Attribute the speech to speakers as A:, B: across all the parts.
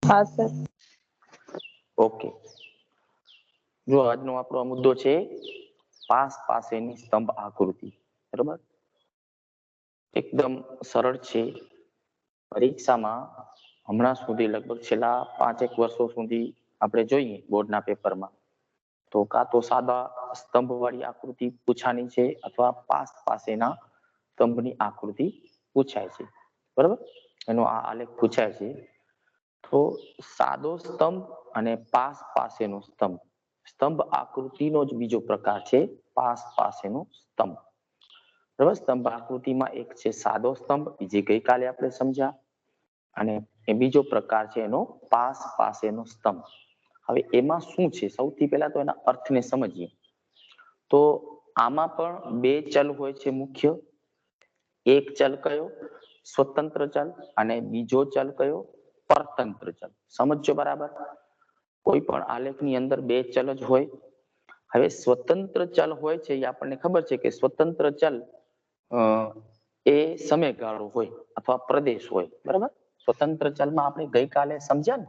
A: હા sir.
B: Okay, જો આજનો આપણો મુદ્દો છે પાસ પાસેની સ્તંભ આકૃતિ. બરોબર, એકદમ સરળ છે. પરીક્ષામાં હમણાં સુધી લગભગ છેલ્લા 5 વર્ષો સુધી આપણે જોઈએ બોર્ડના પેપરમાં તો કાં તો સાદા સ્તંભ વાળી આકૃતિ પૂછાની છે અથવા પાસ પાસેના સ્તંભની આકૃતિ પૂછાય છે. બરાબર, એનો આ આલેખ પૂછાય છે. તો સાદો સ્તંભ અને પાસ પાસેનો સ્તંભ, સ્તંભ આકૃતિનો જ બીજો પ્રકાર છે પાસ પાસેનો સ્તંભ. બરાબર, સ્તંભ આકૃતિમાં એક છે સાદો સ્તંભ, જે ગઈકાલે આપણે સમજ્યા, અને એ બીજો પ્રકાર છે એનો પાસ પાસેનો સ્તંભ. હવે એમાં શું છે, સૌથી પહેલા તો એના અર્થને સમજીએ. તો આમાં પણ બે ચલ હોય છે મુખ્ય. એક ચલ કયો? સ્વતંત્ર ચલ, અને બીજો ચલ કયો? પરતંત્ર ચલ. સમજજો બરાબર. કોઈ પણ આલેખની અંદર બે ચલ જ હોય. હવે સ્વતંત્ર ચલ હોય છે એ આપણને ખબર છે કે સ્વતંત્ર ચલ એ સમયગાળો હોય અથવા પ્રદેશ હોય. બરાબર, સ્વતંત્ર ચલમાં આપણે ગઈકાલે સમજ્યા ને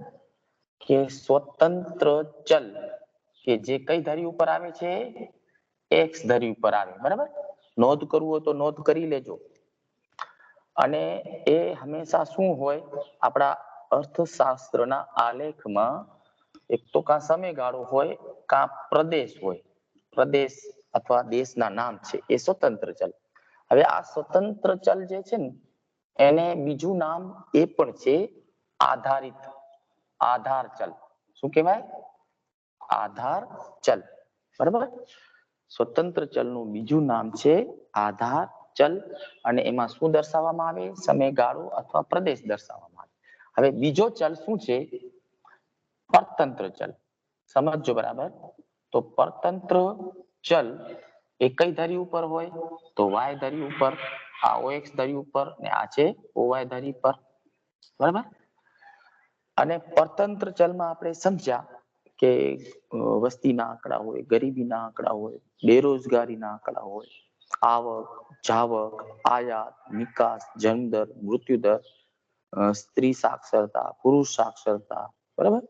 B: કે સ્વતંત્ર ચલ કે જે કઈ ધરી ઉપર આવે છે? એક્સ ધરી ઉપર આવે. બરાબર, નોંધ કરવું હોય તો નોંધ કરી લેજો. અને એ હંમેશા શું હોય? આપણા અર્થશાસ્ત્રના આલેખમાં એક તો કાં સમયગાળો હોય કાં પ્રદેશ હોય. પ્રદેશ અથવા દેશના નામ છે એ સ્વતંત્ર ચલ. હવે આ સ્વતંત્ર ચલ જે છે ને એને બીજું નામ એ પણ છે આધારિત, આધાર ચલ. શું કહેવાય? આધાર ચલ. બરાબર, સ્વતંત્ર ચલનું બીજું નામ છે આધાર ચલ. અને એમાં શું દર્શાવવામાં આવે? સમયગાળો અથવા પ્રદેશ દર્શાવવામાં આવે. હવે બીજો ચલ શું છે? પરતંત્ર ચલ. સમજજો બરાબર. તો પરતંત્ર ચલ એ કઈ ધરી ઉપર હોય? તો વાય ધરી ઉપર. આ OX ધરી ઉપર ને આ છે OY ધરી પર. બરાબર, અને પરતંત્ર ચલમાં આપણે સમજ્યા કે વસ્તીના આંકડા હોય, ગરીબીના આંકડા હોય, બેરોજગારીના આંકડા હોય, આવક, જાવક, આયાત, નિકાસ, જન્મદર, મૃત્યુદર, સ્ત્રી સાક્ષરતા, પુરુષ સાક્ષરતા, બરાબર,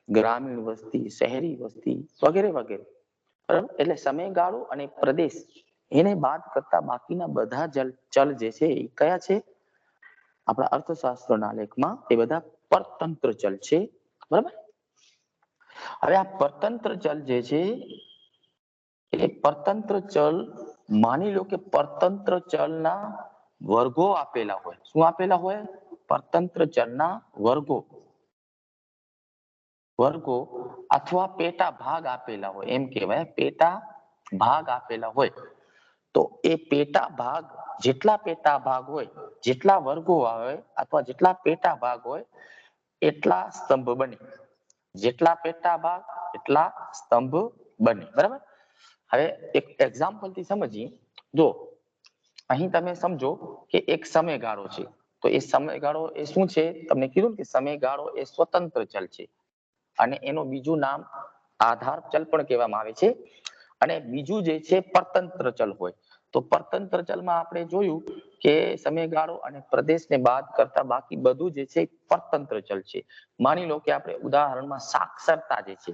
B: ગ્રામીણ વસ્તી, શહેરી વસ્તી વગેરે વગેરે. બરાબર, એટલે સમયગાળો અને પ્રદેશ એને બાદ કરતા બાકીના બધા ચલ જે છે એ કયા છે? આપણા અર્થશાસ્ત્રના લેખમાં એ બધા પરતંત્ર ચલ છે. બરાબર, હવે આ પરતંત્ર ચલ જે છે એ પરતંત્ર ચલ, માની લો કે પરતંત્ર ચલના વર્ગો આપેલા હોય. શું આપેલા હોય? પરતંત્ર ચલના વર્ગો, વર્ગો અથવા પેટા ભાગ આપેલા હોય. એમ કહેવાય, પેટા ભાગ આપેલા હોય. તો એ પેટા ભાગ, જેટલા પેટા ભાગ હોય, જેટલા વર્ગો હોય અથવા જેટલા પેટા ભાગ હોય એટલા સ્તંભ બને. જેટલા પેટા ભાગ એટલા સ્તંભ બને. બરાબર, હવે એક એક્ઝામ્પલ થી સમજીએ. જો અહીં તમે સમજો કે એક સમયગાળો છે. તો એ સમયગાળો એ શું છે? તમને કીધું કે સમયગાળો એ સ્વતંત્ર ચલ છે અને એનું બીજું નામ આધાર ચલ પણ કહેવામાં આવે છે. અને બીજું જે છે પરતંત્ર ચલ હોય. તો પરતંત્ર ચલમાં આપણે જોયું કે સમયગાળો અને પ્રદેશને બાદ કરતા બાકી બધું જે છે પરતંત્ર ચલ છે. માની લો કે આપણે ઉદાહરણમાં સાક્ષરતા જે છે,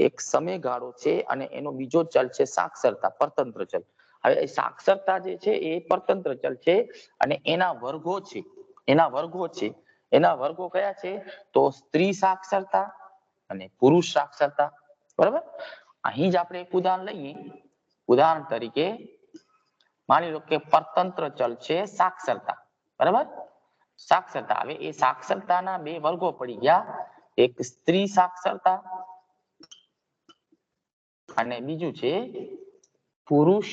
B: એક સમયગાળો છે અને એનો બીજો ચલ છે સાક્ષરતા, પરતંત્ર ચલ. હવે સાક્ષરતા જે છે એ પરતંત્ર ચલ છે અને એના વર્ગો છે, એના વર્ગો છે. એના વર્ગો કયા છે? તો સ્ત્રી સાક્ષરતા અને પુરુષ સાક્ષરતા. બરાબર, અહીં જ આપણે એક ઉદાહરણ લઈએ. ઉદાહરણ તરીકે માની લો કે પરતંત્ર ચલ છે સાક્ષરતા. બરાબર, સાક્ષરતા. હવે એ સાક્ષરતાના બે વર્ગો પડી ગયા, એક સ્ત્રી સાક્ષરતા અને બીજું છે પુરુષ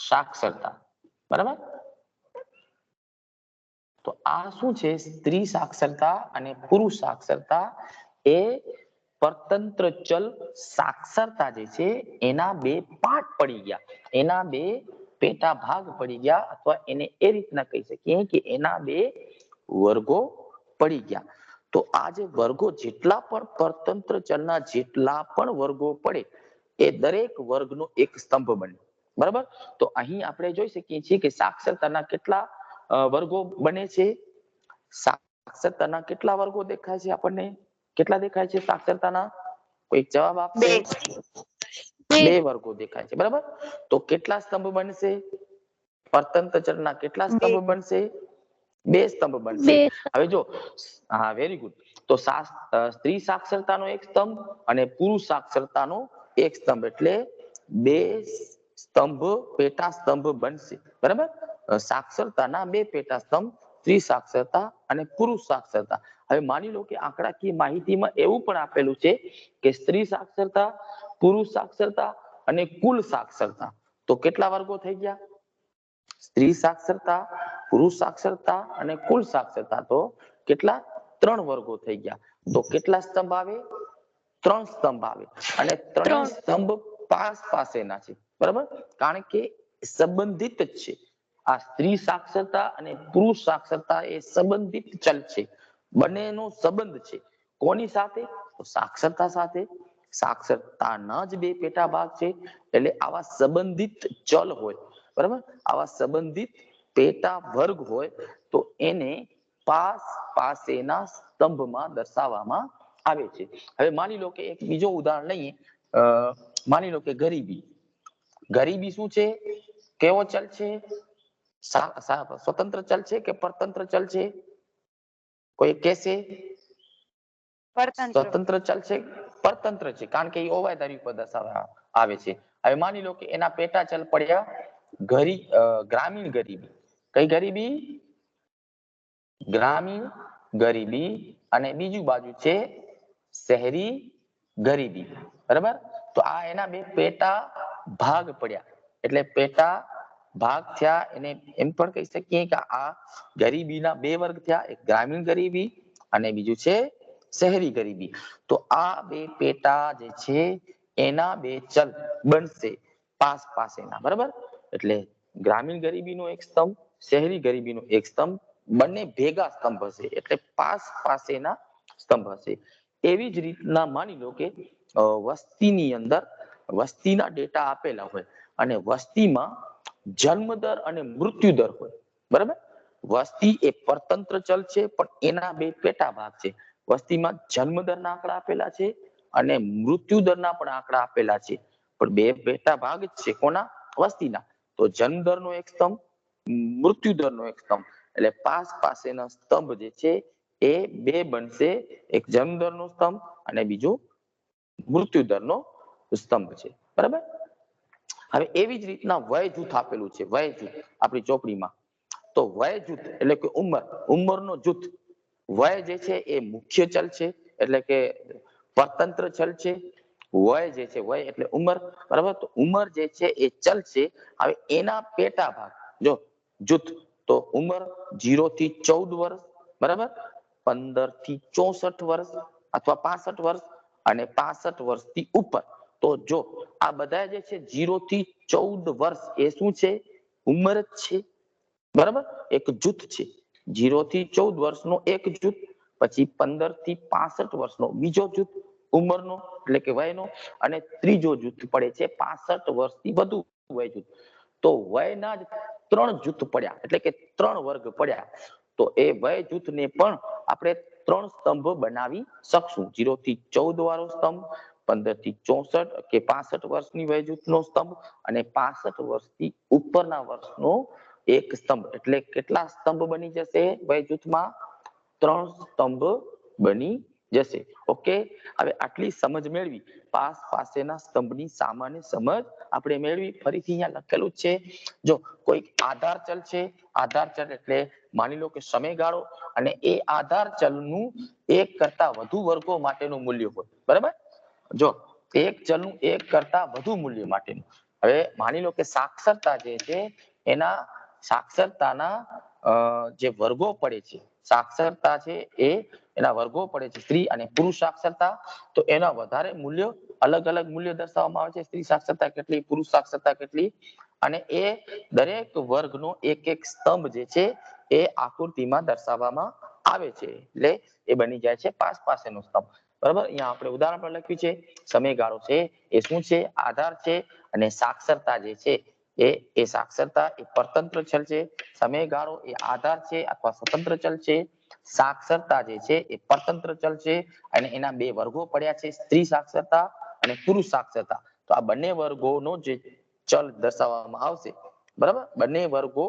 B: સાક્ષરતા. બરાબર, તો આ શું છે? સ્ત્રી સાક્ષરતા અને પુરુષ સાક્ષરતા એ પરતંત્ર ચલ સાક્ષરતા જે છે એના બે પાર્ટ પડી ગયા, એના બે પેટા ભાગ પડી ગયા, અથવા એને એ રીતના કહી શકીએ કે એના બે વર્ગો પડી ગયા. તો આ જે વર્ગો, જેટલા પણ પરતંત્ર ચલના જેટલા પણ વર્ગો પડે એ દરેક વર્ગનો એક સ્તંભ બને. બરાબર, તો અહીં આપણે જોઈ શકીએ છીએ કે સાક્ષરતાના કેટલા વર્ગો બને છે? સાક્ષરતાના કેટલા વર્ગો દેખાય છે આપણને? કેટલા દેખાય છે સાક્ષરતાના? કોઈ જવાબ આપશે? 2 વર્ગો દેખાય છે, બરાબર. તો કેટલા સ્તંભ બનશે? પરતંત્ર ચલના કેટલા સ્તંભ બનશે? 2 સ્તંભ બનશે. હવે જો, હા, વેરી ગુડ. તો સ્ત્રી સાક્ષરતાનો એક સ્તંભ અને પુરુષ સાક્ષરતાનો એક સ્તંભ, એટલે 2 સ્તંભ પેટા સ્તંભ બનશે, બરાબર. સાક્ષરતાના 2 પેટા સ્તંભ, સ્ત્રી સાક્ષરતા અને પુરુષ સાક્ષરતા. હવે માની લો કે આંકડાકીય માહિતીમાં એવું પણ આપેલું છે કે સ્ત્રી સાક્ષરતા, પુરુષ સાક્ષરતા અને કુલ સાક્ષરતા. તો કેટલા વર્ગો થઈ ગયા? સ્ત્રી સાક્ષરતા, પુરુષ સાક્ષરતા અને કુલ સાક્ષરતા. તો કેટલા? 3 વર્ગો થઈ ગયા. તો કેટલા સ્તંભ આવે? 3 સ્તંભ આવે. અને 3 સ્તંભ પાસેના છે, બરાબર. કારણ કે સંબંધિત જ છે. આ સ્ત્રી સાક્ષરતા અને પુરુષ સાક્ષરતા એ સંબંધિત ચલ છે. બંનેનો સંબંધ છે. કોની સાથે? તો સાક્ષરતા સાથે. સાક્ષરતાના જ 2 પેટા ભાગ છે, એટલે આવા સંબંધિત ચલ હોય, બરાબર. આવા સંબંધિત પેટા વર્ગ હોય તો એને પાસેના સ્તંભમાં દર્શાવવામાં આવે છે. હવે માની લો કે એક બીજો ઉદાહરણ લઈએ. માની લો કે ગરીબી. ગરીબી શું છે? કેવો ચલ છે? સ્વતંત્ર ચલ છે કે પરતંત્ર ચલ છે? કોઈ કહેશે? સ્વતંત્ર ચલ છે, પરતંત્ર છે, કારણ કે એ ઓવાયદારી ઉપર દર્શાવવામાં આવે છે. હવે માની લો કે એના પેટા ચલ પડ્યા ગ્રામીણ ગરીબી. કઈ ગરીબી? ગ્રામીણ ગરીબી. અને બીજું બાજુ છે શહેરી ગરીબી, બરાબર. તો આ એના 2 પેટા ભાગ પડ્યા, એટલે પેટા ભાગ થયા. એને એમ પણ કહી શકીએ કે આ ગરીબીના 2 વર્ગ થયા, એક ગ્રામીણ ગરીબી અને બીજું છે શહેરી ગરીબી. તો આ 2 પેટા જે છે એના 2 ચલ બનશે પાસેના, બરાબર. એટલે ગ્રામીણ ગરીબીનો એક સ્તંભ, શહેરી ગરીબીનો એક સ્તંભ, બંને ભેગા સ્તંભ હશે, એટલે પાસેના સ્તંભ હશે. એવી જ રીતના માની લો કે વસ્તીની અંદર વસ્તીના ડેટા આપેલા હોય અને વસ્તીમાં જન્મદર અને મૃત્યુદર હોય, બરાબર. વસ્તી એ પરતંત્ર ચલ છે, પણ એના 2 પેટા ભાગ છે. વસ્તીમાં જન્મદરના આંકડા આપેલા છે અને મૃત્યુદરના પણ આંકડા આપેલા છે, પણ 2 પેટા ભાગ જ છે. કોના? વસ્તીના. તો જન્મદરનો એક સ્તંભ, મૃત્યુદરનો એક સ્તંભ, એટલે પાસેના સ્તંભ જે છે એ 2 બનશે. એક જન્મદરનો સ્તંભ અને બીજું મૃત્યુદરનો સ્તંભ છે, બરાબર. હવે એવી જ રીતના વય જૂથ આપેલું છે. વય જૂથ આપણી ચોપડીમાં. તો વય જૂથ એટલે કે ઉંમરનો જૂથ. વય જે છે એ મુખ્ય ચલ છે, એટલે કે પરતંત્ર ચલ છે. વય જે છે, વય એટલે ઉંમર, બરાબર. તો ઉંમર જે છે એ ચલ છે. હવે એના પેટા ભાગ જો જૂથ, તો ઉંમર 0 થી 14 વર્ષ, બરાબર. 15 થી 64 વર્ષ અથવા 65 વર્ષ અને 65 વર્ષથી ઉપર. તો જો આ બધા જે છે 0 થી 14 વર્ષ એ શું છે? ઉંમર જ છે, બરાબર. એક જૂથ છે. 0 થી 14 વર્ષનો એક જૂથ, પછી 15 થી 65 વર્ષનો બીજો જૂથ ઉંમરનો, એટલે કે વયનો, અને ત્રીજો જૂથ પડે છે 65 વર્ષથી વધુ વય જૂથ. તો વયના જ 3 જૂથ પડ્યા, એટલે કે 3 વર્ગ પડ્યા. તો એ વય જૂથને પણ આપણે 3 સ્તંભ બનાવી શકશું. 0 થી 14 વાળો સ્તંભ, 15 થી 64 કે 65 વર્ષની વય જૂથનો સ્તંભ અને 65 વર્ષથી ઉપરના વર્ષનો એક સ્તંભ. એટલે કેટલા સ્તંભ બની જશે વય જૂથમાં? 3 સ્તંભ બની જશે. ઓકે. હવે આટલી સમજ મેળવી. પાસેના સ્તંભની સામાન્ય સમજ આપણે મેળવી. ફરીથી અહીંયા લખેલું છે, જો કોઈ આધાર ચલ છે. આધાર ચલ એટલે માની લો કે સમયગાળો, અને એ આધાર ચલનું એક કરતા વધુ વર્ગો માટેનું મૂલ્ય હોય, બરાબર. જો એક ચલનું એક કરતા વધુ મૂલ્ય માટેનું. હવે માની લો કે સાક્ષરતા જે છે એના સાક્ષરતાના જે વર્ગો પડે છે, સાક્ષરતા છે એ એના વર્ગો પડે છે, સ્ત્રી અને પુરુષ સાક્ષરતા. તો એના વધારે મૂલ્યો, અલગ અલગ મૂલ્ય દર્શાવવામાં આવે છે. સ્ત્રી સાક્ષરતા કેટલી, પુરુષ સાક્ષરતા કેટલી, અને એ દરેક વર્ગનો એક એક સ્તંભ જે છે એ આકૃતિમાં દર્શાવવામાં આવે છે. એટલે એ બની જાય છે પાસેનો સ્તંભ, બરાબર. અહીંયા આપણે ઉદાહરણ પર લખ્યું છે. સમયગાળો છે એ શું છે? આધાર છે. અને સાક્ષરતા જે છે એ સાક્ષરતા એ પરતંત્ર ચલ છે. સમયગાળો એ આધાર છે અથવા સ્વતંત્ર ચલ છે. સાક્ષરતા જે છે એ પરતંત્ર ચલ છે અને એના બે વર્ગો પડ્યા છે, સ્ત્રી સાક્ષરતા અને પુરુષ સાક્ષરતા. તો આ બંને વર્ગોનો જે ચલ દર્શાવવામાં આવશે, બરાબર, બંને વર્ગો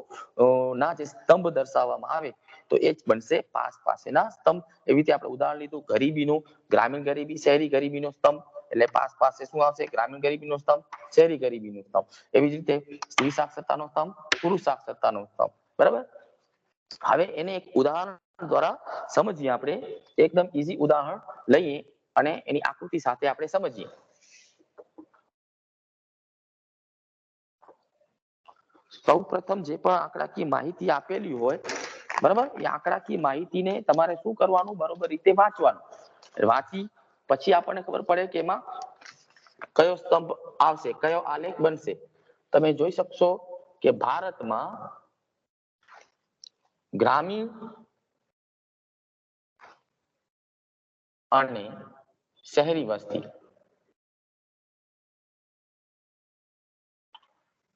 B: ના જે સ્તંભ દર્શાવવામાં આવે તો એ જ બનશે પાસ પાસેના સ્તંભ. એવી રીતે આપણે ઉદાહરણ લીધું ગરીબીનું, ગ્રામીણ ગરીબી, શહેરી ગરીબીનો સ્તંભ, એટલે પાસ પાસે શું આવશે? ગ્રામીણ ગરીબીનો સ્તંભ, શહેરી ગરીબીનો સ્તંભ. એવી જ રીતે સ્ત્રી સાક્ષરતાનો સ્તંભ, પુરુષ સાક્ષરતાનો સ્તંભ, બરાબર. હવે એને એક ઉદાહરણ દ્વારા સમજીએ આપણે, એકદમ ઈઝી ઉદાહરણ લઈએ અને એની આકૃતિ સાથે આપણે સમજીએ. સૌપ્રથમ જે પણ આંકડાકીય માહિતી આપેલી હોય, બરાબર, એ આંકડાકીય માહિતીને તમારે શું કરવાનું? બરોબર રીતે વાંચવાનું. વાંચી પછી આપણને ખબર પડે કે એમાં કયો સ્તંભ આવશે, કયો આલેખ બનશે. તમે જોઈ શકશો કે ભારતમાં ગ્રામીણ અને શહેરી વસ્તી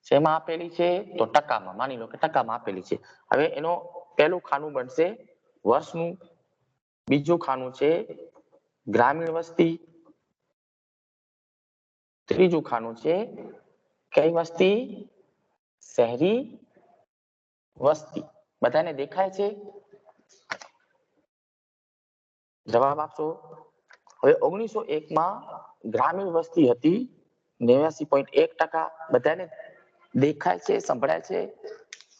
B: શેમાં આપેલી છે? તો ટકામાં. માની લો કે ટકામાં આપેલી છે. હવે એનો પહેલું ખાનું બનશે વર્ષનું, બીજું ખાનું છે ગ્રામીણ વસ્તી, ત્રીજું ખાનું છે કઈ વસ્તી? શહેરી વસ્તી. બધાને દેખાય છે? જવાબ આપશો. હવે 1901 માં ગ્રામીણ વસ્તી હતી 89.1%. બધાને દેખાય છે, સંભળાય છે?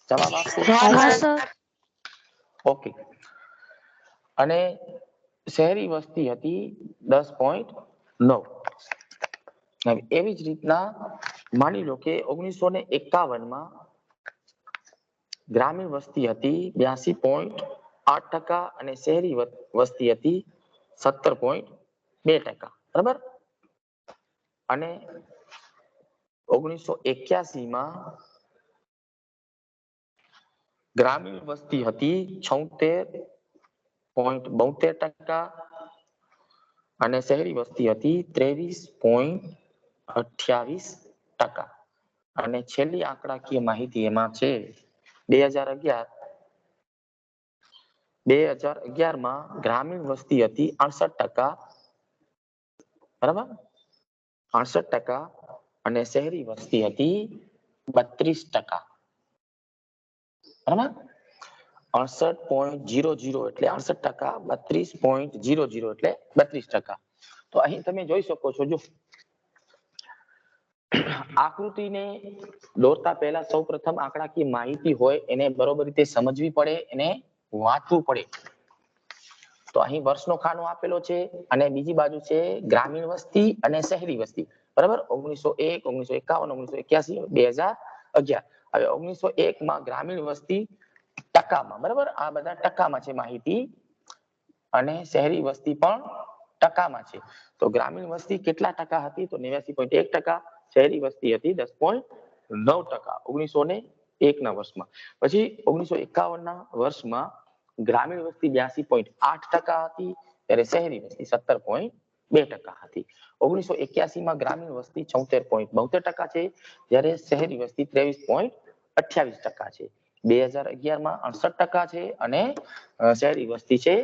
B: જવાબ આપશો. ઓકે. અને શહેરી વસ્તી હતી 10.9. એવી જ રીતના માની લો કે 1951 માં ગ્રામીણ વસ્તી હતી 82.8% અને શહેરી વસ્તી હતી 17.2%, બરાબર. અને 1981 માં ગ્રામીણ વસ્તી હતી 76.72% અને શહેરી વસ્તી હતી 23.28%. અને છેલ્લી આંકડાકીય માહિતી એમાં છે 2011 માં ગ્રામીણ વસ્તી હતી 68%, બરાબર, 68%, અને શહેરી વસ્તી હતી 32%, બરાબર. 68.00 એટલે 68%, 32.00 એટલે 32%. તો અહીં તમે જોઈ શકો છો, જો આકૃતિને દોરતા પહેલા સૌપ્રથમ આંકડાકીય માહિતી હોય એને બરોબર રીતે સમજવી પડે, એને વાંચવું પડે. તો અહીં વર્ષનો ખાનો આપેલો છે અને બીજી બાજુ છે ગ્રામીણ વસ્તી અને શહેરી વસ્તી, બરાબર. 1901, 1951, 1981, 2011. હવે 1901 માં ગ્રામીણ વસ્તી ટકામાં, બરાબર, આ બધા ટકામાં છે માહિતી, અને શહેરી વસ્તી પણ ટકામાં છે. તો ગ્રામીણ વસ્તી કેટલા ટકા હતી? તો 89.1%. શહેરી વસ્તી હતી 10.9% 1901 ના વર્ષમાં. પછી 1951 ના વર્ષમાં ગ્રામીણ વસ્તી 82.8% હતી, ત્યારે શહેરી વસ્તી 17.2% હતી. 1981 માં ગ્રામીણ વસ્તી 76.72% છે, જ્યારે શહેરી વસ્તી 23.28% છે. 2011 માં 68% છે અને શહેરી વસ્તી છે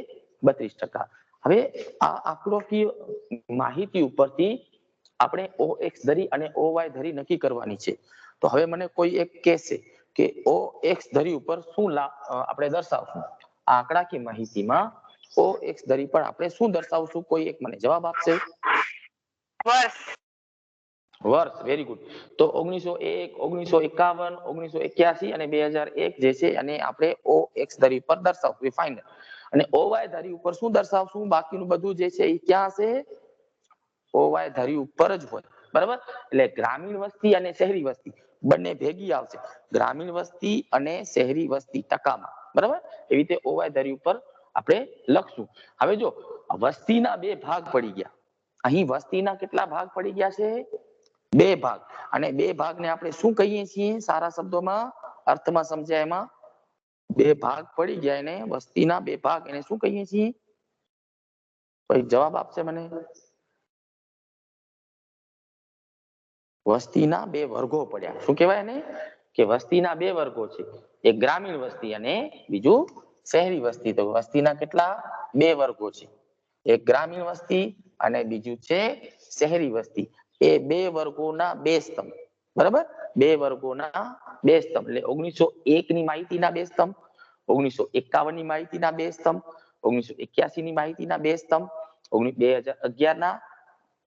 B: 32%. હવે આ આંકડાકીય માહિતી ઉપરથી આપણે OX ધરી અને OY ધરી નક્કી કરવાની છે. તો હવે મને કોઈ એક કહેશે કે OX ધરી ઉપર શું આપણે દર્શાવશું? આંકડાકીય માહિતીમાં OX ધરી પર આપણે શું દર્શાવશું? કોઈ એક મને જવાબ આપશે. વર્ષ. Very good. તો 1901, 1951, 1981 અને 2001 જે છે અને આપણે OX ધરી પર દર્શાવશું, ફાઇનલ. અને OY ધરી ઉપર શું દર્શાવશું? બાકીનું બધું જે છે એ ક્યાં હશે? OY ધરી ઉપર જ હોય, બરાબર. એટલે ગ્રામીણ વસ્તી અને શહેરી વસ્તી બંને ભેગી આવશે. ગ્રામીણ વસ્તી અને શહેરી વસ્તી ટકામાં, બરાબર. એવી રીતે OY ધરી ઉપર આપણે લખશું. હવે જો વસ્તીના બે ભાગ પડી ગયા. અહીં વસ્તીના કેટલા ભાગ પડી ગયા છે? બે ભાગ. અને બે ભાગને આપણે શું કહીએ છીએ? સારા શબ્દોમાં, અર્થમાં સમજાય એમાં, બે ભાગ પડી ગયા એને વસ્તીના બે ભાગ, એને શું કહીએ છીએ? કોઈ જવાબ આપશે મને? વસ્તીના બે વર્ગો પડ્યા. શું કહેવાય એને? કે વસ્તીના બે વર્ગો છે, એક ગ્રામીણ વસ્તી અને બીજું શહેરી વસ્તી. તો વસ્તીના કેટલા બે વર્ગો છે, એક ગ્રામીણ વસ્તી અને બીજું છે શહેરી વસ્તી. એ બે વર્ગોના બે સ્તંભ, બરાબર, બે વર્ગોના બે સ્તંભ. એટલે 1901 ની માહિતીના બે સ્તંભ, 1951 ની માહિતીના બે સ્તંભ, 1981 ની માહિતીના બે સ્તંભ, 2011 ના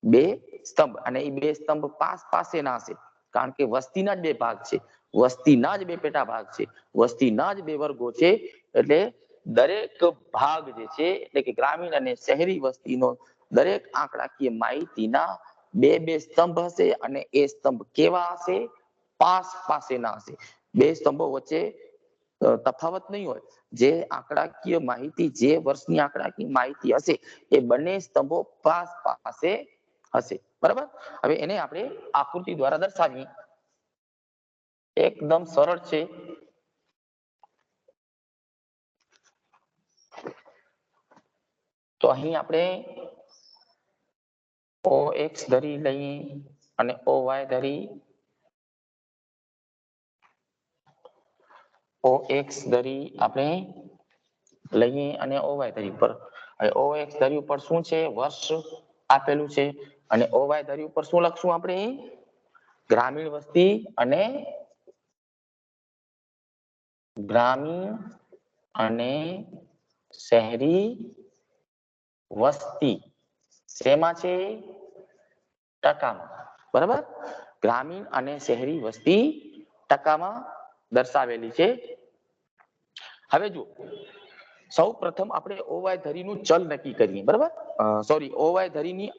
B: બે સ્તંભ. અને એ બે સ્તંભ પાસેના હશે, કારણ કે વસ્તીના જ બે ભાગ છે, વસ્તીના જ બે પેટા ભાગ છે, વસ્તીના જ બે વર્ગો છે. એટલે દરેક ભાગ જે છે, એટલે કે ગ્રામીણ અને શહેરી વસ્તીનો દરેક આંકડાકીય માહિતીના બે બે સ્તંભ હશે. અને એ સ્તંભ કેવા હશે? પાસેના હશે. બે સ્તંભો વચ્ચે તફાવત નહીં હોય. જે આંકડાકીય માહિતી, જે વર્ષની આંકડાકીય માહિતી હશે, એ બંને સ્તંભો પાસે હશે, બરાબર. હવે એને આપણે આકૃતિ દ્વારા દર્શાવીએ. એકદમ સરળ છે. તો અહીં આપણે OX ધરી લઈએ અને OY ધરી, OX ધરી આપણે લઈએ અને OY ધરી ઉપર. હવે OX ધરી ઉપર શું છે? વર્ષ આપેલું છે. અને OY ધરી ઉપર શું લખશું આપણે? ગ્રામીણ વસ્તી અને શહેરી વસ્તી. શેમાં છે? ટકામાં, બરાબર. ગ્રામીણ અને શહેરી વસ્તી ટકામાં દર્શાવેલી છે. હવે જો સૌ પ્રથમ આપણે OY ધરીનું ચલ નક્કી કરીએ, બરાબર. સોરી, OY ધરીની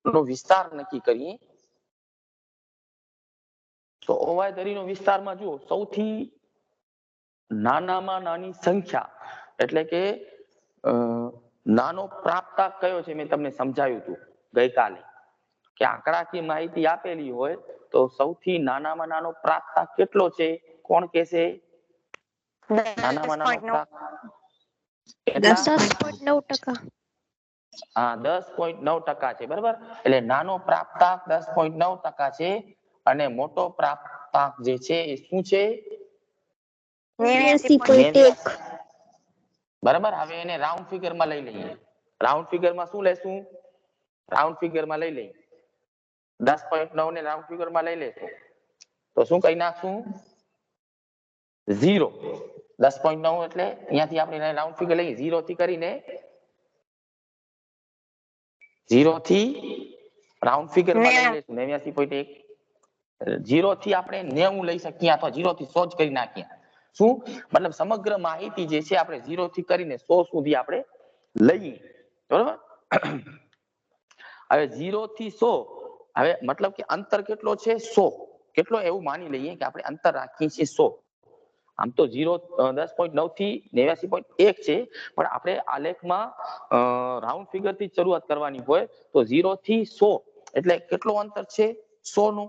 B: નો વિસ્તાર નક્કી કરીએ. તો OY ધરીનો વિસ્તારમાં જુઓ, સૌથી નાનામાં નાની સંખ્યા, એટલે કે નાનો પ્રાપ્તાંક કયો છે? મેં તમને સમજાવ્યું હતું ગઈકાલે કે આંકડાકીય માહિતી આપેલી હોય તો સૌથી નાનામાં નાનો પ્રાપ્તાંક કેટલો છે? કોણ કહેશે? નાનામાં નાનો પ્રાપ્તાંક
A: 10.9%.
B: હા, 10.9% છે, બરાબર. એટલે નાનો પ્રાપ્તાંક 10.9% છે. અને મોટો પ્રાપ્તાંક જે છે એ શું છે?
A: 89.1.
B: બરાબર. હવે એને રાઉન્ડ ફિગરમાં લઈ લઈએ. રાઉન્ડ ફિગરમાં શું લેશું? રાઉન્ડ ફિગરમાં લઈ લઈએ. 10.9 ને રાઉન્ડ ફિગરમાં લઈ લેશું તો શું કહી નાખશું? 0. 10.9 એટલે અહીંયાથી આપણે રાઉન્ડ ફિગર લઈએ, 0 થી કરીને 0 થી રાઉન્ડ ફિગરમાં લઈ લેશું 89.1. 0 થી આપણે 90 લઈ શકીએ અથવા 0 થી 100 જ કરી નાખીએ. શું મતલબ? સમગ્ર માહિતી જે છે આપણે 0 થી કરીને 100 સુધી આપણે લઈએ, બરાબર. હવે 0 થી 100, હવે મતલબ કે અંતર કેટલો છે? 100. કેટલો? એવું માની લઈએ કે આપણે અંતર રાખીએ છીએ 100. આમ તો 10.9 થી 89.1 છે, પણ આપણે આલેખમાં રાઉન્ડ ફિગર થી શરૂઆત કરવાની હોય તો 0 થી 100 એટલે કેટલો અંતર છે? 100 નું.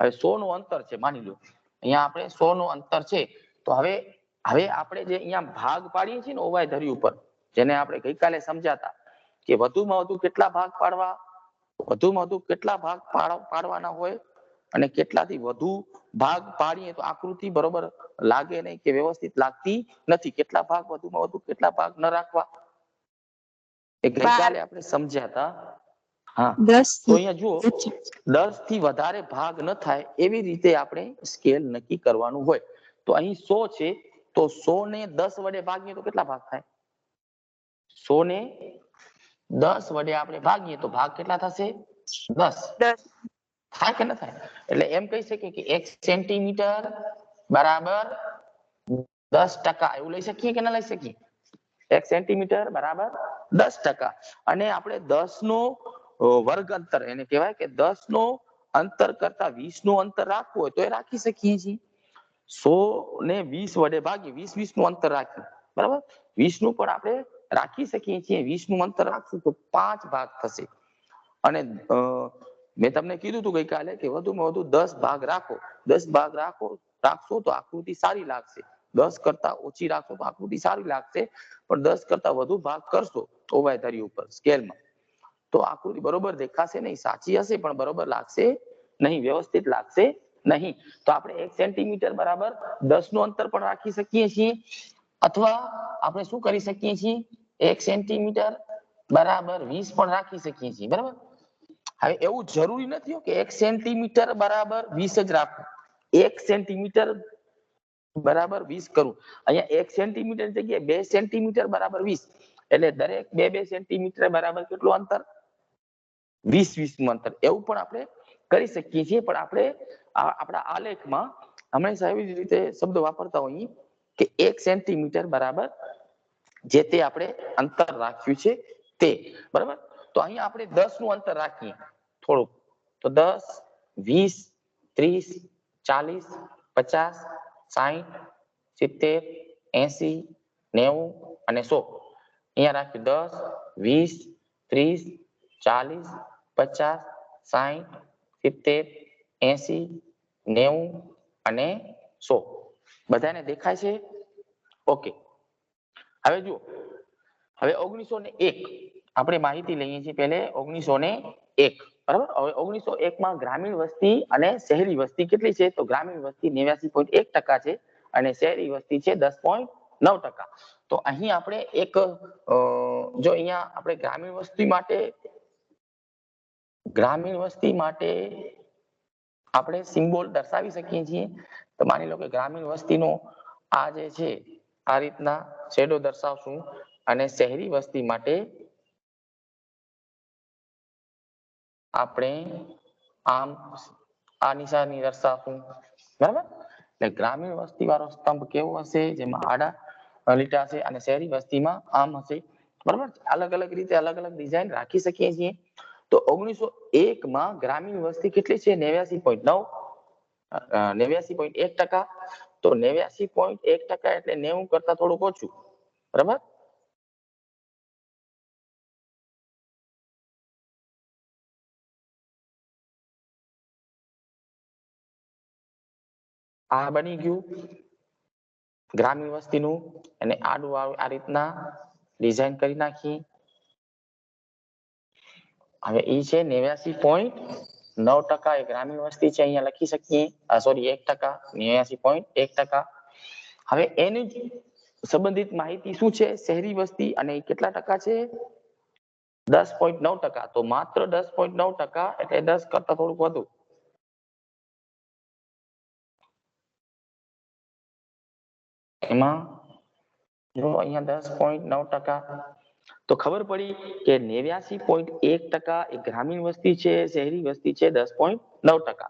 B: હવે 100 નું અંતર છે, માની લો અહીંયા આપણે 100 નું અંતર છે. તો હવે આપણે જે અહીંયા ભાગ પાડીએ છીએ ને OY ધરી ઉપર, જેને આપણે ગઈકાલે સમજાતા કે વધુમાં વધુ કેટલા ભાગ પાડવા, વધુમાં વધુ કેટલા ભાગ પાડવાના હોય, અને કેટલાથી વધુ ભાગ પાડીએ તો આકૃતિ બરોબર લાગે નહીં કે વ્યવસ્થિત લાગતી નથી. કેટલા ભાગ વધુમાં વધુ કેટલા ભાગ ન રાખવા, એ ગઈકાલે આપણે સમજ્યા હતા. હા, તો અહીંયા જુઓ 10 થી વધારે ભાગ ન થાય એવી રીતે આપણે સ્કેલ નક્કી કરવાનું હોય. તો અહીં 100 છે, તો 100 ને 10 વડે ભાગીએ તો કેટલા ભાગ થાય? 100 ને 10 વડે આપણે ભાગીએ તો ભાગ કેટલા થશે? 10. થાય કે ન થાય? એટલે એમ કહી શકીએ કે 1 સેન્ટીમીટર બરાબર 10%, એવું લઈ શકીએ કે ના લઈ શકીએ? 1 સેન્ટીમીટર બરાબર 10%. અને આપણે 10 નો વર્ગ અંતર, એને કહેવાય કે 10 નો અંતર કરતા 20 નું અંતર રાખવું હોય તો એ રાખી શકીએ છીએ. 100 ને 20 વડે ભાગી 20 નું અંતર રાખ્યું, બરાબર. 20 નું પણ આપણે રાખી શકીએ છીએ. 20 નું અંતર રાખશું તો 5 ભાગ થશે. અને મેં તમને કીધું હતું ગઈકાલે કે વધુમાં વધુ 10 ભાગ રાખો. 10 ભાગ રાખશો તો આકૃતિ સારી લાગશે. 10 કરતા ઓછી રાખશો તો આકૃતિ સારી લાગશે. પણ 10 કરતા વધુ ભાગ કરશો OY ધરી ઉપર સ્કેલમાં તો આકૃતિ બરોબર દેખાશે નહીં. સાચી હશે પણ બરોબર લાગશે નહીં, વ્યવસ્થિત લાગશે નહીં. તો આપણે 1 સેન્ટીમીટર બરાબર 10 નું અંતર પણ રાખી શકીએ છીએ. અથવા આપણે શું કરી શકીએ છીએ 1 સેન્ટીમીટર બરાબર 20 પણ રાખી શકીએ છીએ બરાબર. હવે એવું જરૂરી નથી કે 1 સેન્ટીમીટર બરાબર 20 જ રાખવું. 1 સેન્ટીમીટર બરાબર 20 કરવું. અહીંયા 1 સેન્ટીમીટર જગ્યાએ 2 સેન્ટીમીટર બરાબર 20 એટલે દરેક 2 સેન્ટીમીટર બરાબર કેટલું અંતર 20 નું અંતર એવું પણ આપણે કરી શકીએ છીએ. પણ આપણે આપણા આલેખમાં હંમેશા એવી જ રીતે શબ્દ વાપરતા હોઈએ કે 1 સેન્ટીમીટર બરાબર જે તે આપણે અંતર રાખ્યું છે તે બરાબર. તો અહીંયા આપણે 10 નું અંતર રાખીએ થોડુંક તો 10 20 30 40 50 60 70 80 90 અને 100 અહીંયા રાખ્યું 10 20 30 40 50 60 70 80 90 અને 100 બધાને દેખાય છે? ઓકે. હવે જુઓ હવે 1901 આપણે માહિતી લઈએ છીએ પહેલે 1901 બરાબર. હવે 1901 માં ગ્રામીણ વસ્તી અને શહેરી વસ્તી કેટલી છે? તો ગ્રામીણ વસ્તી 89.1% છે અને શહેરી વસ્તી છે 10.9%. તો અહીં આપણે એક જો અહીંયા આપણે ગ્રામીણ વસ્તી માટે આપણે સિમ્બોલ દર્શાવી શકીએ છીએ. તો માની લો કે ગ્રામીણ વસ્તીનો આ જે છે આ રીતના શેડો દર્શાવશું અને શહેરી વસ્તી માટે આપણે આમ આ નિશાની દર્શાવશું બરાબર. એટલે ગ્રામીણ વસ્તી વાળો સ્તંભ કેવો હશે? જેમાં આડા લીટા હશે અને શહેરી વસ્તીમાં આમ હશે બરાબર. અલગ અલગ રીતે અલગ અલગ ડિઝાઇન રાખી શકીએ છીએ. તો 1901 માં ગ્રામીણ વસ્તી કેટલી છે? 89.1%. તો 89.1% એટલે 90 કરતા થોડુંક ઓછું બરાબર. આ બની ગયું ગ્રામીણ વસ્તીનું અને આડું આ રીતના ડિઝાઇન કરી નાખી. હવે એ છે 89.9% એ ગ્રામીણ વસ્તી છે અહીંયા લખી શકીએ. સોરી 1% 89.1%. હવે એની સંબંધિત માહિતી શું છે? શહેરી વસ્તી અને કેટલા ટકા છે? 10.9%. તો માત્ર 10.9% એટલે 10 કરતા થોડુંક વધુ. એમાં જો અહીંયા 10.9%. તો ખબર પડી કે 89.1% એ ગ્રામીણ વસ્તી છે, શહેરી વસ્તી છે 10.9%.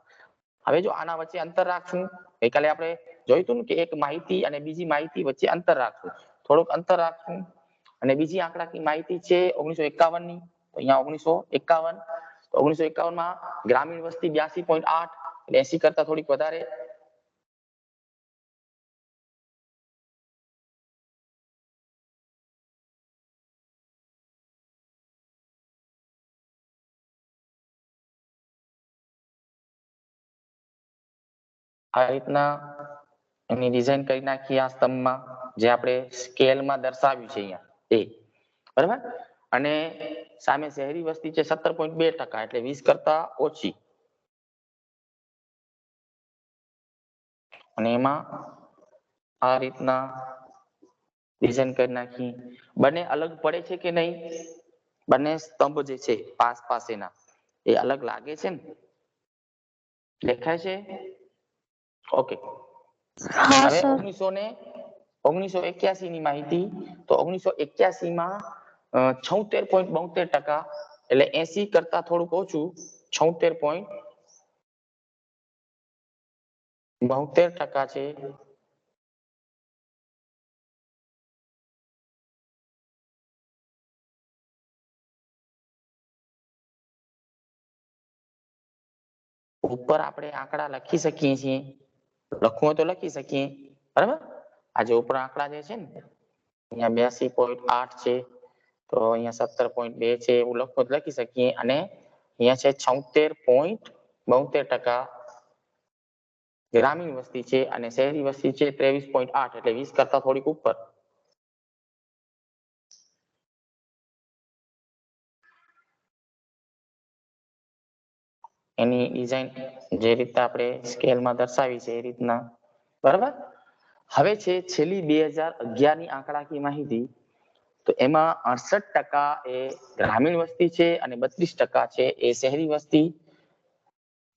B: હવે જો આના વચ્ચે અંતર રાખશું, ગઈકાલે આપણે જોયું હતું ને કે એક માહિતી અને બીજી માહિતી વચ્ચે અંતર રાખશું. થોડુંક અંતર રાખશું અને બીજી આંકડાકીય માહિતી છે 1951 ની. તો અહીંયા 1951. તો 1951 માં ગ્રામીણ વસ્તી 82.8 એટલે 80 કરતા થોડીક વધારે. આ રીતના એની ડિઝાઇન કરી નાખી આ સ્તંભમાં જે આપણે સ્કેલમાં દર્શાવ્યું છે અહીંયા એ બરાબર. અને સામે શહેરી વસ્તી છે 17.2% એટલે 20 કરતા ઓછી. અને એમાં આ રીતના ડિઝાઇન કરી નાખી. બંને અલગ પડે છે કે નહીં? બંને સ્તંભ જે છે પાસેના એ અલગ લાગે છે ને? દેખાય છે? ઓકે. હવે 1981 ની માહિતી. તો 1981 માં 76.72% એટલે 80 કરતા થોડુંક ઓછું 76.72% છે. ઉપર આપણે આંકડા લખી શકીએ છીએ. લખવું હોય તો લખી શકીએ બરાબર. આ જે ઉપર આંકડા જે છે ને અહીંયા 82.8 છે, તો અહીંયા 17.2 છે, એવું લખવું તો લખી શકીએ. અને અહીંયા છે 76.72% ગ્રામીણ વસ્તી છે અને શહેરી વસ્તી છે 23.8 એટલે 20 કરતા થોડીક ઉપર. એની ડિઝાઇન જે રીતે આપણે સ્કેલમાં દર્શાવી છે એ રીતના બરાબર. હવે છે છેલ્લી 2011 ની આંકડાકીય માહિતી. તો એમાં 68% એ ગ્રામીણ વસ્તી છે અને 32% છે એ શહેરી વસ્તી.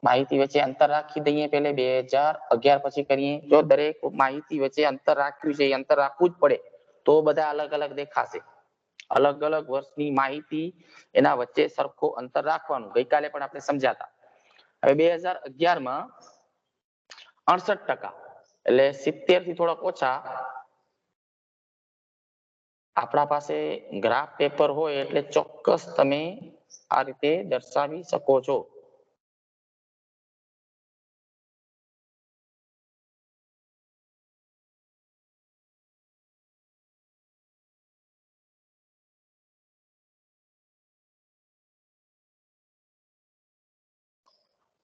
B: માહિતી વચ્ચે અંતર રાખી દઈએ પહેલે 2011 પછી કરીએ. જો દરેક માહિતી વચ્ચે અંતર રાખ્યું છે, અંતર રાખવું જ પડે તો બધા અલગ અલગ દેખાશે. અલગ અલગ વર્ષની માહિતી એના વચ્ચે સરખો અંતર રાખવાનું. ગઈકાલે પણ આપણે સમજાતા. હવે 2011 માં 68%, એટલે 70 થી થોડાક ઓછા. આપણા પાસે ગ્રાફ પેપર હોય એટલે ચોક્કસ તમે આ રીતે દર્શાવી શકો છો.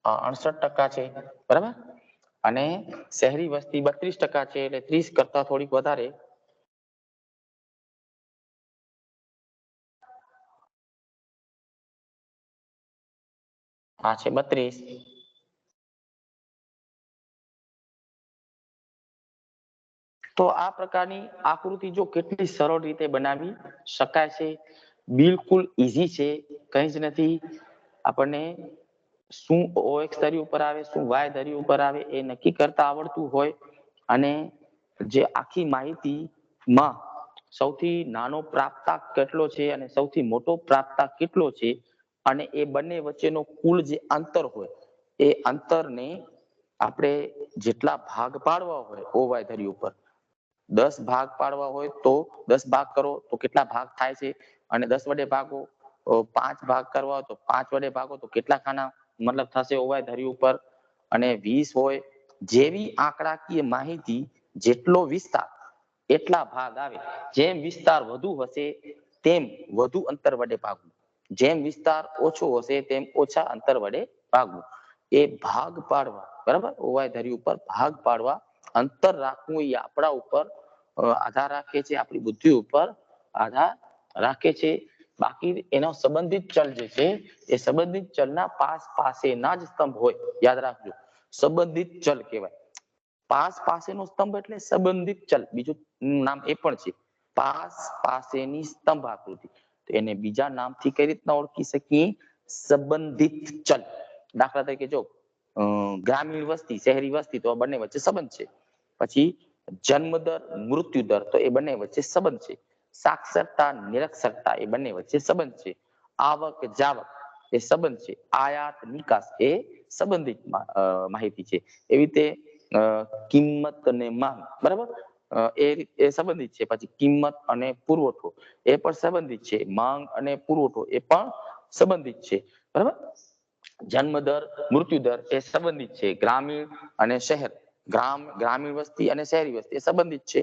B: આ 68% છે, બરાબર. અને શહેરી વસ્તી 32% છે, એટલે 30 કરતા થોડીક વધારે. આ છે 32. તો આ પ્રકારની આકૃતિ જો કેટલી સરળ રીતે બનાવી શકાય છે, બિલકુલ ઈઝી છે, કંઈ જ નથી. આપણને શું OX ધરી ઉપર આવે, શું Y ધરી ઉપર આવે એ નક્કી કરતા આવડતું હોય, અને જે આખી માહિતીમાં સૌથી નાનો પ્રાપ્તાંક કેટલો છે અને સૌથી મોટો પ્રાપ્તાંક કેટલો છે, અને એ બંને વચ્ચેનો કુલ જે અંતર હોય એ અંતરને આપણે જેટલા ભાગ પાડવા હોય OY ધરી ઉપર, 10 ભાગ પાડવા હોય તો 10 ભાગ કરો તો કેટલા ભાગ થાય છે, અને 10 વડે ભાગો, 5 ભાગ કરવા હોય તો 5 વડે ભાગો તો કેટલા ખાના મતલબ થશે OY ધરી ઉપર, અને 20 હોય. જેવી આંકડાકીય માહિતી જેટલો વિસ્તાર એટલા ભાગ આવે. જેમ વિસ્તાર વધુ હશે તેમ વધુ અંતર વડે ભાગવું, જેમ વિસ્તાર ઓછો હશે તેમ ઓછા અંતર વડે ભાગવું. એ ભાગ પાડવા, બરાબર, OY ધરી ઉપર ભાગ પાડવા, અંતર રાખવું એ આપણા ઉપર આધાર રાખે છે, આપણી બુદ્ધિ ઉપર આધાર રાખે છે. બાકી એનો સંબંધિત ચલ જે છે એ સંબંધિત ચલના પાસ પાસેના જ સ્તંભ હોય. યાદ રાખજો, સંબંધિત ચલ કહેવાય. પાસ પાસેનો સ્તંભ એટલે સંબંધિત ચલ, બીજું નામ એ પણ છે, પાસ પાસેની સ્તંભ આકૃતિ. તો એને બીજા નામથી કઈ રીતના ઓળખી શકીએ? સંબંધિત ચલ. દાખલા તરીકે જો ગ્રામીણ વસ્તી, શહેરી વસ્તી, તો આ બંને વચ્ચે સંબંધ છે. પછી જન્મ દર, મૃત્યુ દર, તો એ બંને વચ્ચે સંબંધ છે. સાક્ષરતા, નિરક્ષરતા, એ બંને વચ્ચે સંબંધ છે. આવક જાવક એ સંબંધ છે. આયાત નિકાસ એ સંબંધિત માહિતી છે. એવી રીતે કિંમત અને માંગ, બરાબર, એ સંબંધિત છે. પછી કિંમત અને પુરવઠો એ પણ સંબંધિત છે. માંગ અને પુરવઠો એ પણ સંબંધિત છે, બરાબર. જન્મ દર, મૃત્યુ દર એ સંબંધિત છે. ગ્રામીણ અને શહેર, ગ્રામીણ વસ્તી અને શહેરી વસ્તી એ સંબંધિત છે.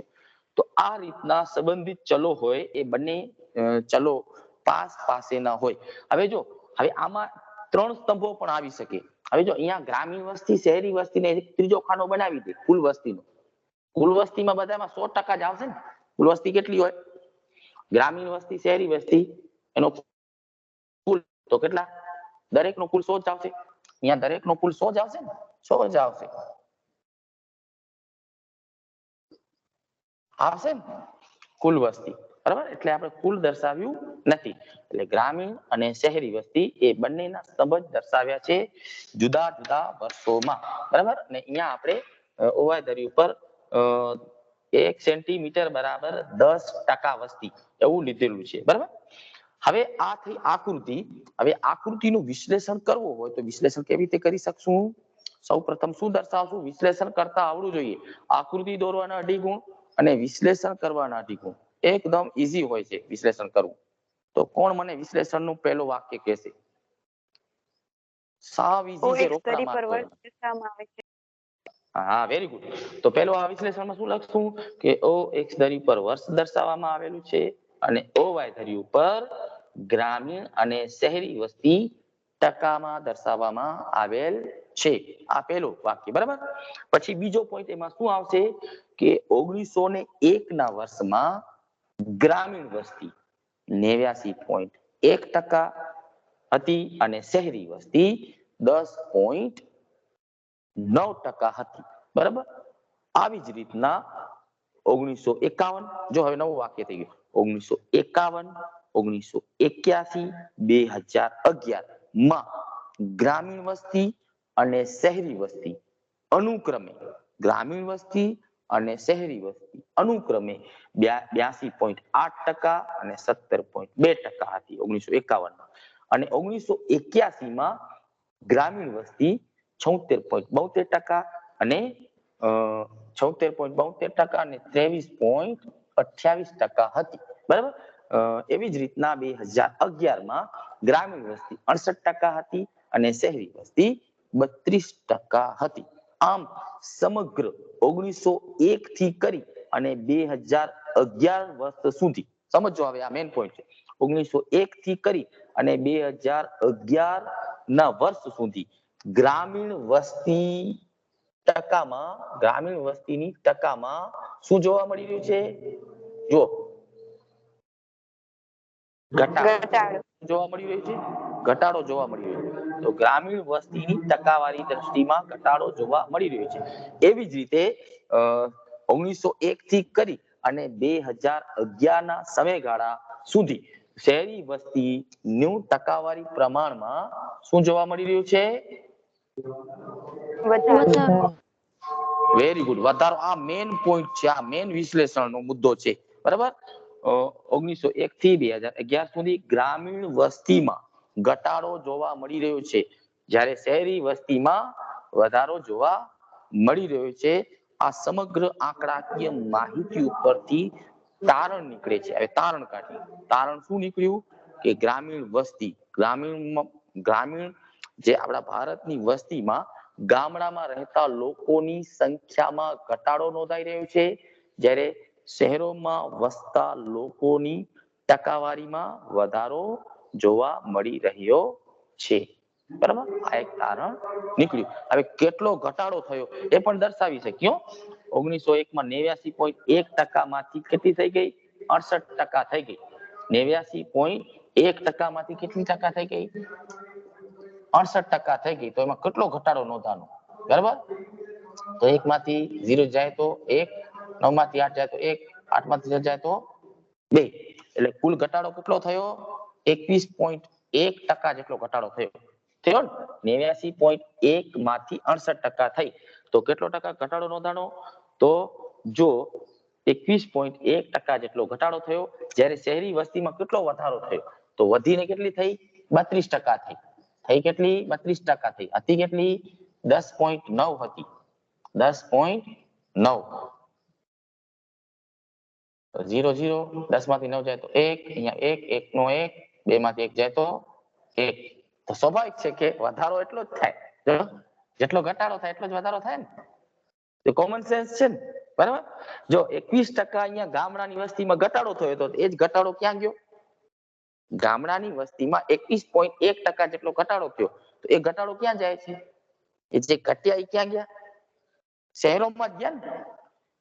B: તો આ રીતના સંબંધિત ચલો હોય એ બંને ચલો પાસ પાસેના હોય. હવે આમાં 3 સ્તંભો પણ આવી શકે. હવે જો અહીંયા ગ્રામીણ વસ્તી, શહેરી વસ્તીને ત્રીજો ખાનો બનાવી દે કુલ વસ્તીનો. કુલ વસ્તીમાં બધામાં 100% જ આવશે ને. કુલ વસ્તી કેટલી હોય? ગ્રામીણ વસ્તી, શહેરી વસ્તી, એનો કુલ તો કેટલા? દરેકનો કુલ 100 જ આવશે. અહીંયા દરેકનો કુલ 100 જ આવશે ને, 100 જ આવશે. આવશે ને કુલ વસ્તી, બરાબર. એટલે આપણે કુલ દર્શાવ્યું નથી. એટલે ગ્રામીણ અને શહેરી વસ્તી એ બંનેના સ્તંભ જ દર્શાવ્યા છે જુદા જુદા વર્ષોમાં, બરાબર. અને અહીંયા આપણે OY ધરી ઉપર 1 સેન્ટીમીટર બરાબર 10% વસ્તી એવું લીધેલું છે, બરાબર. હવે આ થઈ આકૃતિ. હવે આકૃતિનું વિશ્લેષણ કરવું હોય તો વિશ્લેષણ કેવી રીતે કરી શકશું? સૌ પ્રથમ શું દર્શાવશું? વિશ્લેષણ કરતા આવડવું જોઈએ. આકૃતિ દોરવાના 18 ગુણ અને વિશ્લેષણ કરવાના 18 ગુણ. એકદમ ઈઝી હોય છે વિશ્લેષણ કરવું. તો કોણ મને વિશ્લેષણનું પહેલું વાક્ય કહેશે? સાવ ઈઝી છે, રોકડા માર્ક. હા, વેરી ગુડ. તો પેલો આ વિશ્લેષણમાં શું લખશું કે OX ધરી પર વર્ષ દર્શાવવામાં આવેલું છે અને OY ધરી ઉપર ગ્રામીણ અને શહેરી વસ્તી ટકામાં દર્શાવવામાં આવેલ છે. આ પહેલું વાક્ય, બરાબર. પછી બીજો પોઈન્ટ એમાં શું આવશે કે 1901 ના વર્ષમાં ગ્રામીણ વસ્તી 89.1% હતી અને શહેરી વસ્તી 10.9% હતી, બરાબર. આવી જ રીતના 1951 જો હવે નવું વાક્ય થઈ ગયું 1951 1981 2011 માં ગ્રામીણ વસ્તી અને શહેરી વસ્તી અનુક્રમે ગ્રામીણ વસ્તી અને શહેરી વસ્તી અનુક્રમે 82.8% અને 17.2% હતી 1951 અને 1981 માં ગ્રામીણ વસ્તી 76.72% અને 76.72% અને 23.28% હતી બરાબર એવી જ રીતના 2011 માં ગ્રામીણ વસ્તી 68% હતી અને શહેરી વસ્તી 32% હતી આમ સમગ્ર 1901 થી કરી અને 2011 વર્ષ સુધી સમજો હવે આ મેઇન પોઈન્ટ છે 1901 થી કરી અને 2011 ના વર્ષ સુધી ગ્રામીણ વસ્તીની ટકામાં શું જોવા મળી રહ્યું છે જો ઘટાડો જોવા મળી રહ્યો છે ઘટાડો જોવા મળી રહ્યો છે તો ગ્રામીણ વસ્તીની ટકાવારી દ્રષ્ટિમાં ઘટાડો જોવા મળી રહ્યો છે એવી જ રીતે 1901 થી કરી અને 2011 ના સમયગાળા સુધી શહેરી વસ્તીનું ટકાવારી પ્રમાણમાં શું જોવા મળી રહ્યું છે વેરી ગુડ વધારો આ મેઇન પોઈન્ટ છે આ મેઇન વિશ્લેષણનો મુદ્દો છે બરાબર 1901 થી 2011 સુધી ગ્રામીણ વસ્તીમાં ઘટાડો જોવા મળી રહ્યો છે જ્યારે શહેરી વસ્તીમાં વધારો જોવા મળી રહ્યો છે આ સમગ્ર આંકડાકીય માહિતી ઉપરથી તારણ નીકળે છે હવે તારણ કાઢીએ તારણ શું નીકળ્યું કે ગ્રામીણ વસ્તી ગ્રામીણ જે આપણા ભારતની વસ્તીમાં ગામડામાં રહેતા લોકોની સંખ્યામાં ઘટાડો નોંધાઈ રહ્યો છે જ્યારે શહેરોમાં વસતા લોકોની ટકાવારીમાં વધારો જોવા મળી રહ્યો છે બરાબર આ એક તારણ નીકળ્યું હવે કેટલો ઘટાડો થયો એ પણ દર્શાવી શક્યો 1901 માં 89.1% માંથી કેટલી થઈ ગઈ 68% થઈ ગઈ 89.1% માંથી કેટલી ટકા થઈ ગઈ 68% થઈ ગઈ તો એમાં કેટલો ઘટાડો નોંધાનો બરાબર તો 1 માંથી 0 જાય તો 1 9 માંથી 8 જાય તો 1 8 માંથી 7 જાય તો 2 એટલે કુલ ઘટાડો કેટલો થયો 21.1% જેટલો ઘટાડો થયો થયો ને 89.1 માંથી 68% થઈ તો કેટલો ટકા ઘટાડો નોંધાનો તો જો 21.1% જેટલો ઘટાડો થયો જ્યારે શહેરી વસ્તીમાં કેટલો વધારો થયો તો વધીને કેટલી થઈ 32% થઈ થઈ કેટલી 32% થઈ હતી કેટલી 10.9 હતી 10.9 0 0 10 માંથી 9 જાય તો 1 અહીંયા 1 1 નો 1 2 માંથી 1 જાય તો 1 તો સ્વાભાવિક છે કે વધારો એટલો જ થાય જેટલો ઘટાડો થાય એટલો જ વધારો થાય ને તો કોમન સેન્સ છે ને બરાબર જો 21% અહીંયા ગામડાની વસ્તીમાં ઘટાડો થયો તો એ જ ઘટાડો ક્યાં ગયો ગામડાની વસ્તીમાં 21.1% જેટલો ઘટાડો થયો તો એ ઘટાડો ક્યાં જાય છે એ જે ઘટ્યા એ ક્યાં ગયા શહેરોમાં જ ગયા ને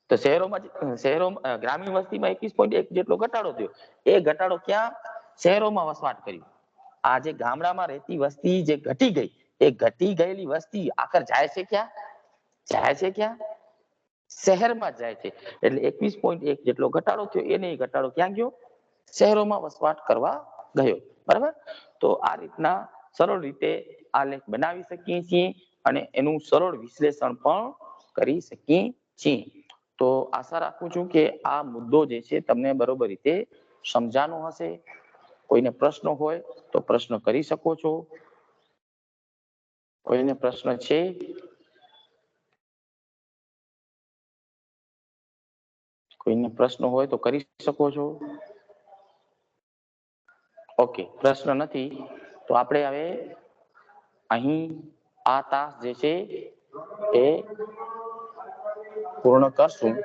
B: તો શહેરોમાં ગ્રામીણ વસ્તીમાં 21.1 જેટલો ઘટાડો થયો એ ઘટાડો ક્યાં શહેરોમાં વસવાટ કર્યું આ જે ગામડામાં રહેતી વસ્તી જે ઘટી ગઈ એ ઘટી ગયેલી વસ્તી આખર જાય છે ક્યાં શહેરમાં જાય છે એટલે 21.1 જેટલો ઘટાડો થયો એને ઘટાડો ક્યાં ગયો શહેરોમાં વસવાટ કરવા ગયો બરાબર તો આ રીતના સરળ રીતે આ લેખ બનાવી શકીએ છીએ અને એનું સરળ વિશ્લેષણ પણ કરી શકીએ છીએ તો આશા રાખું છું કે આ મુદ્દો જે છે તમને બરોબર રીતે સમજાનો હશે કોઈને પ્રશ્ન હોય તો પ્રશ્ન કરી શકો છો કોઈને પ્રશ્ન છે કોઈને પ્રશ્ન હોય તો કરી શકો છો ઓકે પ્રશ્ન નથી તો આપણે હવે અહીં આ તાસ જે છે એ પૂર્ણ કરશું